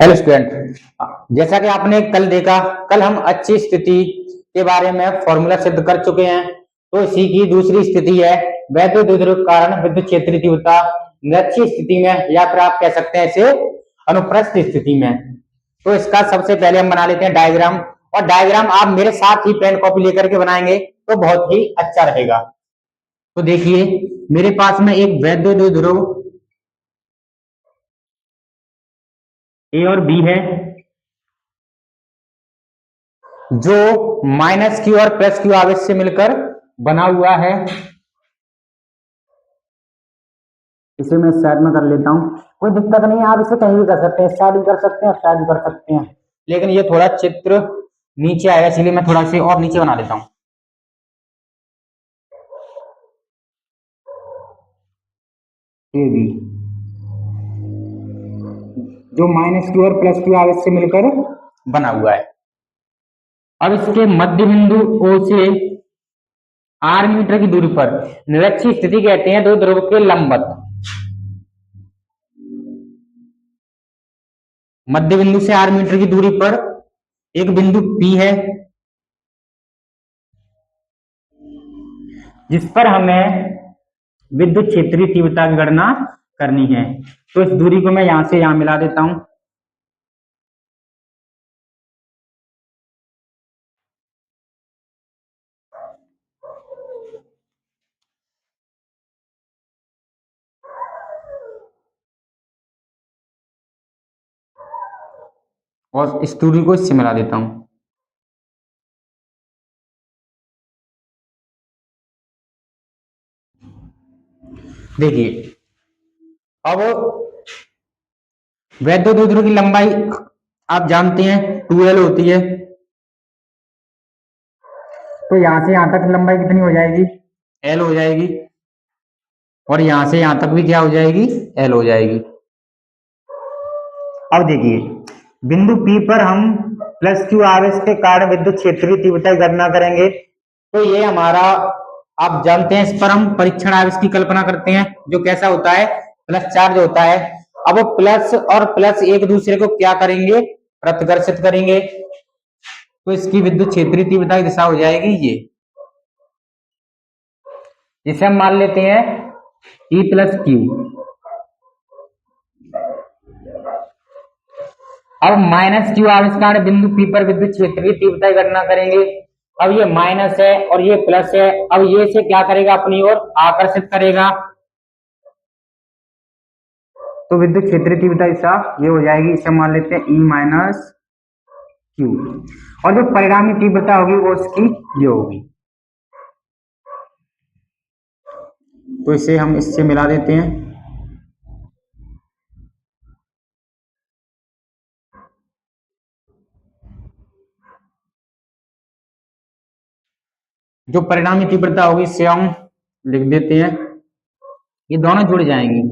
Hello student, जैसा कि आपने कल देखा, कल हम अच्छी स्थिति के बारे में फॉर्मूला सिद्ध कर चुके हैं। तो इसी की दूसरी स्थिति है वैद्युत द्विध्रुव के कारण विद्युत क्षेत्रीय तीव्रता निरक्षीय स्थिति में, या फिर आप कह सकते हैं इसे अनुप्रस्थ स्थिति में। तो इसका सबसे पहले हम बना लेते हैं डायग्राम, और डायग्राम आप मेरे साथ ही पेन कॉपी लेकर के बनाएंगे तो बहुत ही अच्छा रहेगा। तो देखिए, मेरे पास में एक वैद्युत द्विध्रुव ए और बी है, जो माइनस क्यू और प्लस क्यू आवेश से मिलकर बना हुआ है। इसे मैं साइड में कर लेता हूं, कोई दिक्कत नहीं है, आप इसे कहीं भी कर सकते हैं, साइड भी कर सकते हैं, साइड भी कर सकते हैं, लेकिन ये थोड़ा चित्र नीचे आएगा, इसलिए मैं थोड़ा सा और नीचे बना लेता हूं। ये भी जो माइनस क्यू और प्लस क्यू आवेश से मिलकर बना हुआ है। अब इसके मध्य बिंदु ओ से आर मीटर की दूरी पर निरक्षीय स्थिति कहते हैं दो ध्रुव के लंबवत। मध्य बिंदु से आर मीटर की दूरी पर एक बिंदु P है, जिस पर हमें विद्युत क्षेत्रीय तीव्रता की गणना करनी है। तो इस दूरी को मैं यहां से यहां मिला देता हूं। और इस दूरी को इससे मिला देता हूं। देखिए, अब वैद्युत द्विध्रुव की लंबाई आप जानते हैं 2L होती है। तो यहां से यहां तक लंबाई कितनी हो जाएगी? L हो जाएगी, और यहां से यहां तक भी क्या हो जाएगी? L हो जाएगी। अब देखिए, बिंदु P पर हम प्लस क्यू आवेश के कारण विद्युत क्षेत्रीय तीव्रता की गणना करेंगे। तो ये हमारा, आप जानते हैं, इस पर हम परीक्षण आवेश की कल्पना करते हैं, जो कैसा होता है? प्लस चार्ज होता है। अब वो प्लस और प्लस एक दूसरे को क्या करेंगे? प्रतिकर्षित करेंगे। तो इसकी विद्युत क्षेत्रीय तीव्रता की दिशा हो जाएगी ये, जिसे हम मान लेते हैं E प्लस क्यू। अब माइनस क्यू आवेश के कारण बिंदु P पर विद्युत क्षेत्रीय तीव्रता की गणना करेंगे। अब ये माइनस है और ये प्लस है, अब ये से क्या करेगा? अपनी ओर आकर्षित करेगा। तो विद्युत क्षेत्रीय तीव्रता दिशा ये हो जाएगी, इसे मान लेते हैं E माइनस क्यू, और जो परिणामी तीव्रता होगी वो इसकी ये होगी। तो इसे हम इससे मिला देते हैं। जो परिणामी तीव्रता होगी इसे हम लिख देते हैं, ये दोनों जुड़ जाएंगी।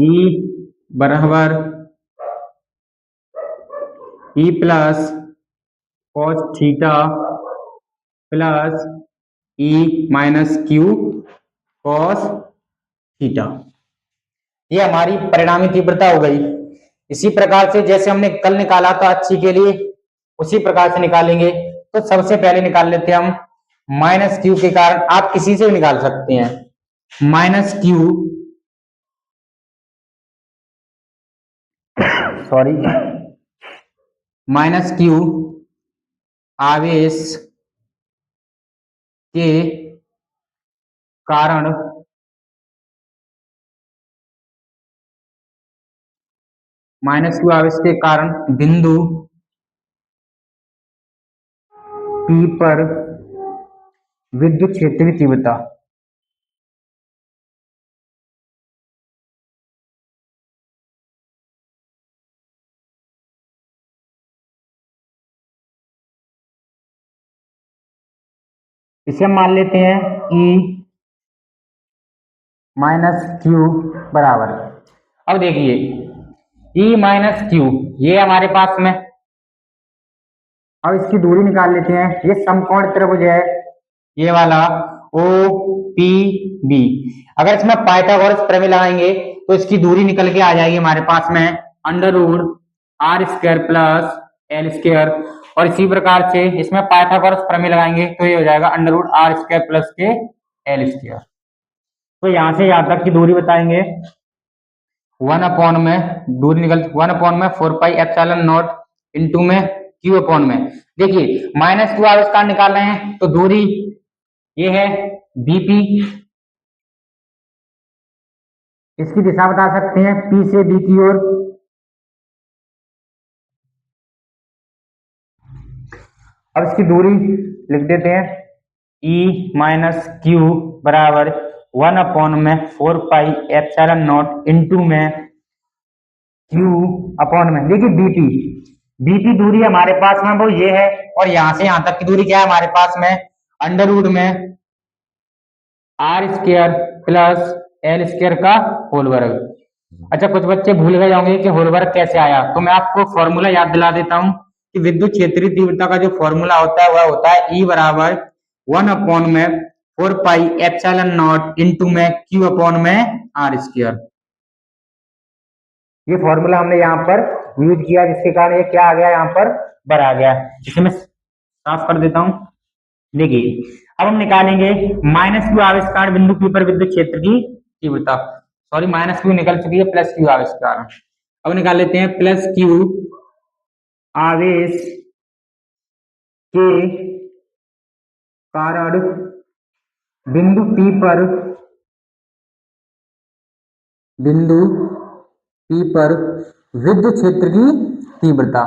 E बराबर E plus cos theta plus E minus Q cos theta, ये हमारी परिणामी तीव्रता हो गई। इसी प्रकार से जैसे हमने कल निकाला था अच्छी के लिए, उसी प्रकार से निकालेंगे। तो सबसे पहले निकाल लेते हैं हम माइनस क्यू के कारण, आप किसी से भी निकाल सकते हैं। Minus Q, sorry, minus Q आवेश के कारण माइनस क्यू आवेश के कारण बिंदु P पर विद्युत क्षेत्रीय तीव्रता इसे हम मान लेते हैं E माइनस क्यू बराबर। अब देखिए, E माइनस क्यू ये हमारे पास में, अब इसकी दूरी निकाल लेते हैं। ये समकोण त्रिभुज है, ये वाला ओ पी बी। अगर इसमें पाइथागोरस प्रमेय लगाएंगे तो इसकी दूरी निकल के आ जाएगी हमारे पास में under root R square plus L square, और इसी प्रकार से इसमें पाइथागोरस प्रमेय लगाएंगे तो ये हो जाएगा under root R square plus के एल स्क्वायर। तो यहां से यहां तक की दूरी बताएंगे, 1 अपॉन में दूरी निकल 1 अपॉन में 4 पाई एप्सिलॉन नॉट इंटू में क्यू अपॉन में, देखिए माइनस क्यू आविष्कार निकाल रहे हैं तो दूरी ये है बीपी, इसकी दिशा बता सकते हैं पी से बी की ओर। अब इसकी दूरी लिख देते हैं ई माइनस क्यू बराबर 1 अपॉन में 4 पाई एप्सिलॉन नॉट इंटू में क्यू अपॉन में, देखिए बीपी, बीपी दूरी हमारे पास में वो ये है, और यहां से यहां तक की दूरी क्या है हमारे पास में अंडर रूट में R square plus L square का होल वर्ग। अच्छा, कुछ बच्चे भूल गए होंगे कि होल वर्ग कैसे आया, तो मैं आपको फॉर्मूला याद दिला देता हूं कि विद्युत क्षेत्रीय तीव्रता का जो फॉर्मूला होता है वह होता है ई बराबर 1 अपॉन में 4 पाई एप्सिलॉन नॉट इंटू में क्यू अपॉन में आर स्क्वायर। ये फॉर्मूला हमने यहाँ पर यूज किया, जिसके कारण ये क्या आ गया यहाँ पर बर आ गया। इसे मैं साफ कर देता हूं। देखिए अब हम निकालेंगे माइनस क्यू आविष्कार बिंदु P पर विद्युत क्षेत्र की तीव्रता, सॉरी माइनस क्यू निकल चुकी है, प्लस क्यू आविष्कार। अब निकाल लेते हैं प्लस क्यू आवेश के कारण बिंदु P पर विद्युत क्षेत्र की तीव्रता।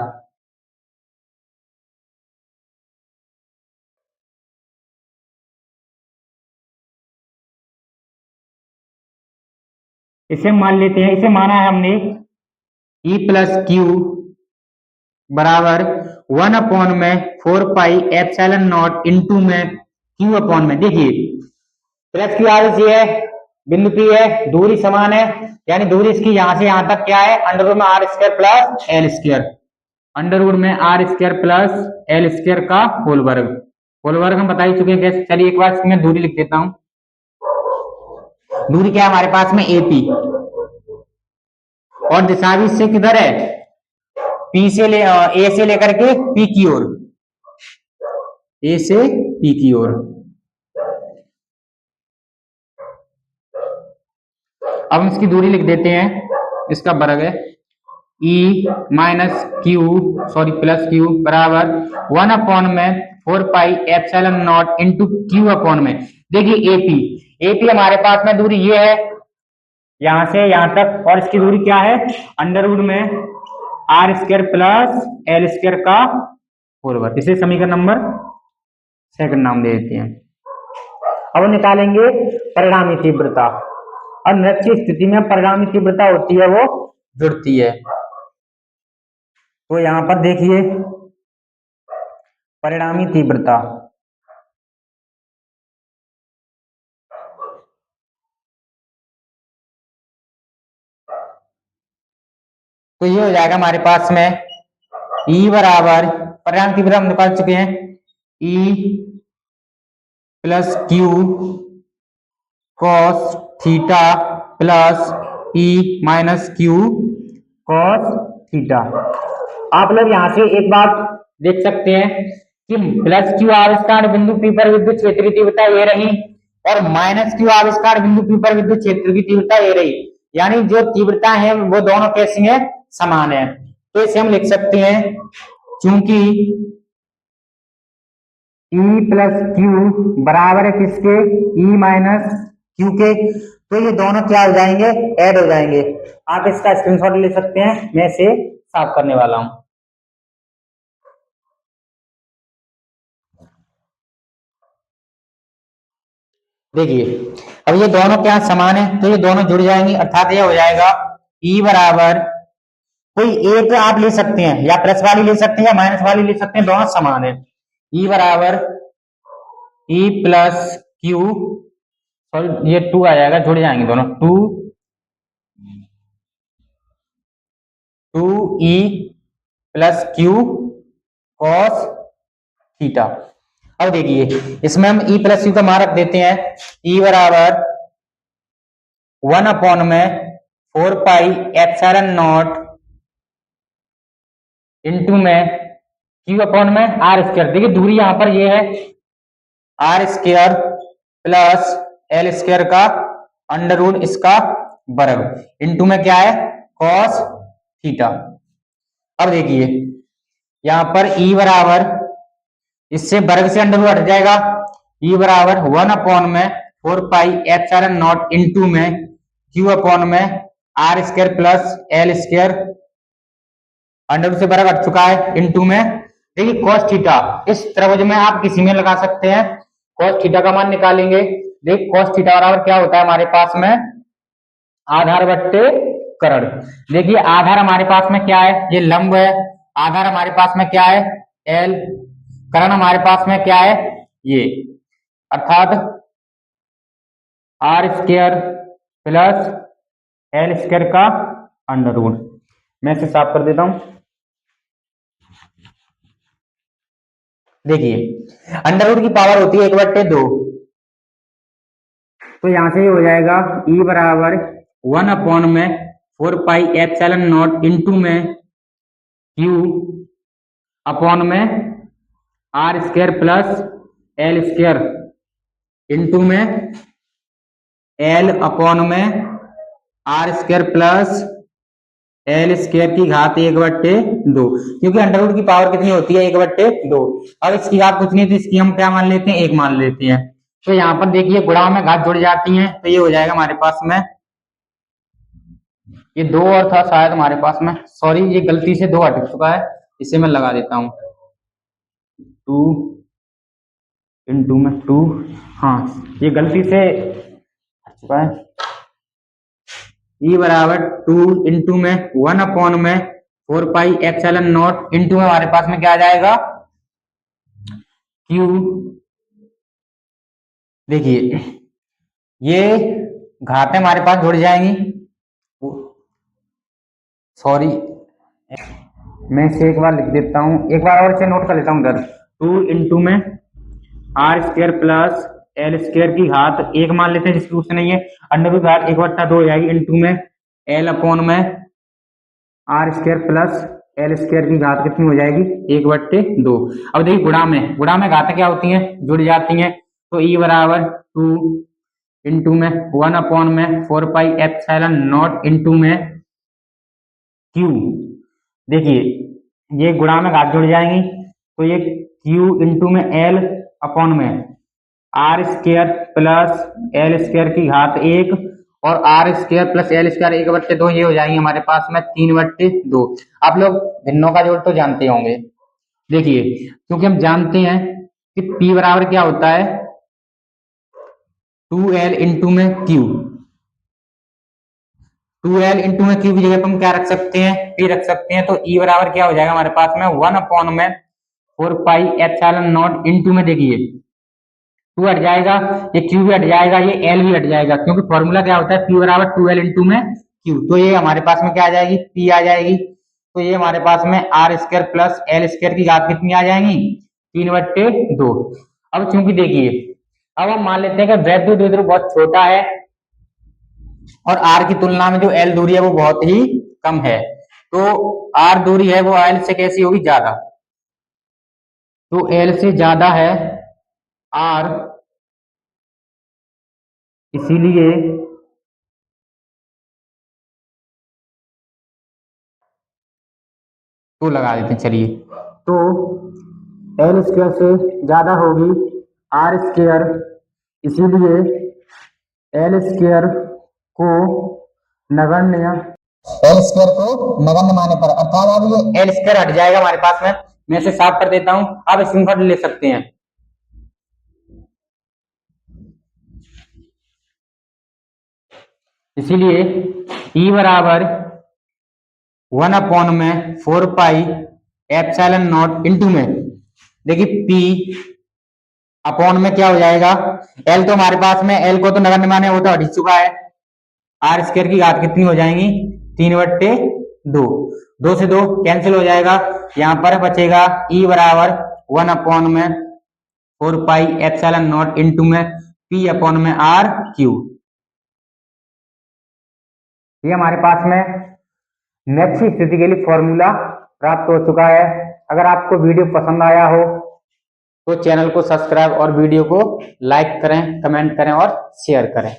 इसे मान लेते हैं, इसे माना है हमने E प्लस क्यू बराबर 1 अपॉन में 4 पाई एप्सिलॉन नॉट इंटू में क्यू अपॉन में, देखिए प्लस क्यू आवेश ये है, बिंदु P है, दूरी समान है, यानी दूरी इसकी यहां से यहां तक क्या है अंडर रूट में R square plus L square, under root में R square plus L square का होल वर्ग। होल वर्ग हम बता ही चुके हैं कैसे। चलिए एक बार इसमें दूरी लिख देता हूं। दूरी क्या है हमारे पास में एपी, और दिशा भी इससे किधर है पी से ए से लेकर के पी की ओर, ए से पी की ओर। अब हम इसकी दूरी लिख देते हैं, इसका वर्ग है E minus Q sorry plus Q बराबर 1 अपॉन में 4 pi epsilon not into Q upon में, देखिए एपी, एपी हमारे पास में दूरी ये है यहां से यहां तक, और इसकी दूरी क्या है अंडर रूट में R square plus L square का होल वर्ग। इसे समीकरण नंबर 2 नाम दे देते हैं। अब निकालेंगे परिणामी तीव्रता, और निरक्षीय स्थिति में परिणामी तीव्रता होती है वो जुड़ती है। तो यहां पर देखिए परिणामी तीव्रता, तो ये हो जाएगा हमारे पास में E बराबर, परिणामी तीव्रता हम निकाल चुके हैं, E plus Q cos theta plus E minus Q cos theta. आप लोग यहां से एक बात देख सकते हैं कि प्लस क्यू आविष्कार बिंदु P पर विद्युत क्षेत्र की तीव्रता ये रही, और माइनस क्यू आविष्कार बिंदु P पर विद्युत क्षेत्र की तीव्रता ये रही, यानी जो तीव्रता है वो दोनों कैसी है समान है। तो इसे हम लिख सकते हैं क्योंकि E प्लस क्यू बराबर है किसके E माइनस क्यू के, तो ये दोनों क्या हो जाएंगे ऐड हो जाएंगे। आप इसका स्क्रीनशॉट ले सकते हैं, मैं इसे साफ करने वाला हूं। देखिए अब ये दोनों क्या समान है तो ये दोनों जुड़ जाएंगे, अर्थात ये हो जाएगा E बराबर, कोई एक आप ले सकते हैं या प्लस वाली ले सकते हैं या माइनस वाली ले सकते हैं, दोनों समान है। E बराबर E प्लस क्यू, सॉरी ये 2 आ जाएगा, जुड़ जाएंगे दोनों, 2E plus Q cos theta. अब देखिए इसमें हम E प्लस क्यू का मान रख देते हैं, E बराबर 1 अपॉन में 4 पाई एप्सिलॉन नॉट इंटू में क्यू अपॉन में आर स्क्वायर। देखिए दूरी यहां पर ये है R square plus L square का अंडर रूट इसका वर्ग इंटू में क्या है कॉस थीटा। अब देखिए यहां पर ई बराबर इससे वर्ग से अंडर रूट हट जाएगा, ई बराबर 1 अपॉन में 4 पाई एप्सिलॉन नॉट इंटू में क्यू अपॉन में R square plus L square under root से वर्ग हट चुका है इंटू में देखिए cos थीटा इस त्रिभुज में आप किसी में लगा सकते हैं। cos थीटा का मान निकालेंगे। देख cos थीटा बराबर क्या होता है हमारे पास में आधार बट्टे कर्ण। देखिए आधार हमारे पास में क्या है ये लंब है, आधार हमारे पास में क्या है एल, कर्ण हमारे पास में क्या है ये अर्थात R square plus L square का अंडर रूट। मैं इसे साफ कर देता हूं। देखिए अंडर रूट की पावर होती है 1/2, तो यहां से हो जाएगा ई बराबर 1 अपॉन में 4 पाई एप्सिलॉन नॉट इंटू में क्यू अपॉन में R square plus L square into में एल अपॉन में R square plus L square की घात 1/2, क्योंकि अंडर रूट की पावर कितनी होती है 1/2। अब इसकी घात कुछ नहीं तो इसकी हम क्या मान लेते हैं 1 मान लेते हैं। तो यहाँ पर देखिए गुणा में घात जुड़ जाती हैं तो ये हो जाएगा हमारे पास में ये 2 और था शायद हमारे पास में, सॉरी ये गलती से 2 हट चुका है, इसे मैं लगा देता हूँ 2 इंटू में 2, हाँ ये गलती से हट चुका है। ई बराबर 2 इंटू में 1 अपॉन में 4 पाई एप्सिलॉन नॉट इंटू में हमारे पास में क्या आ जाएगा क्यू। देखिए ये घातें हमारे पास जुड़ जाएंगी, सॉरी मैं इसे एक बार लिख देता हूं, एक बार और इसे नोट कर लेता हूं इधर 2 इंटू में R square plus L square की घात 1 मान लेते हैं जिसकी रूट से नहीं है, अंडर रूट घात 1/2 हो जाएगी इंटू में एल अपॉन में R square plus L square की घात कितनी हो जाएगी 1/2। अब देखिए गुणा में घातें क्या होती हैं जुड़ जाती हैं, तो ई बराबर 2 इंटू में 1 अपॉन में 4 पाई एप्सिलॉन नॉट इंटू में क्यू। देखिए ये गुणा में घात जुड़ जाएंगी तो ये क्यू इंटू में एल अपॉन में R square plus L square की घात 1 और R square plus L square 1/2 ये हो जाएंगे हमारे पास में 3/2। आप लोग भिन्नों का जोड़ तो जानते होंगे। देखिए क्योंकि हम जानते हैं कि P बराबर क्या होता है 2L इंटू में Q, 2L इंटू में Q की जगह पर हम क्या रख सकते हैं P रख सकते हैं, तो E बराबर क्या हो जाएगा हमारे पास में 1 अपॉन में 4 पाई एप्सिलॉन नॉट इंटू में देखिए 2 हट जाएगा, ये Q भी हट जाएगा, ये L भी हट जाएगा, क्योंकि फॉर्मूला क्या होता है P बराबर 2L इंटू में Q, तो ये हमारे पास में क्या आ जाएगी P आ जाएगी। तो ये हमारे पास में R square plus L square की घात कितनी आ जाएंगी 3/2। अब चूंकि देखिए अब हम मान लेते हैं कि वैद्युत द्विध्रुव बहुत छोटा है और आर की तुलना में जो एल दूरी है वो बहुत ही कम है, तो आर दूरी है वो एल से कैसी होगी ज्यादा, तो एल से ज्यादा है आर, इसीलिए तो लगा देते हैं चलिए, तो एल स्क्वायर से ज्यादा होगी आर स्क्वायर, इसीलिए एल स्क्वायर को नगण्य एल स्क्वायर को नगण्य माने पर अर्थात अब ये एल स्क्वायर हट जाएगा हमारे पास में, मैं इसे साफ कर देता हूं, आप स्क्रीनशॉट ले सकते हैं। इसीलिए ई बराबर 1 अपॉन में 4 पाई एप्सिलॉन नॉट इंटू में देखिए P अपॉन में क्या हो जाएगा L, तो हमारे पास में L को तो नगण्य माने वो तो हट चुका है, आर स्क्वायर की घात कितनी हो जाएंगी 3/2, 2 से 2 कैंसिल हो जाएगा, यहां पर बचेगा E बराबर 1 अपॉन में 4 पाई एप्सिलॉन नॉट इंटू में P अपॉन में आर क्यू। ये हमारे पास में नेक्स्ट स्थिति के लिए फॉर्मूला प्राप्त हो चुका है। अगर आपको वीडियो पसंद आया हो तो चैनल को सब्सक्राइब और वीडियो को लाइक करें, कमेंट करें और शेयर करें।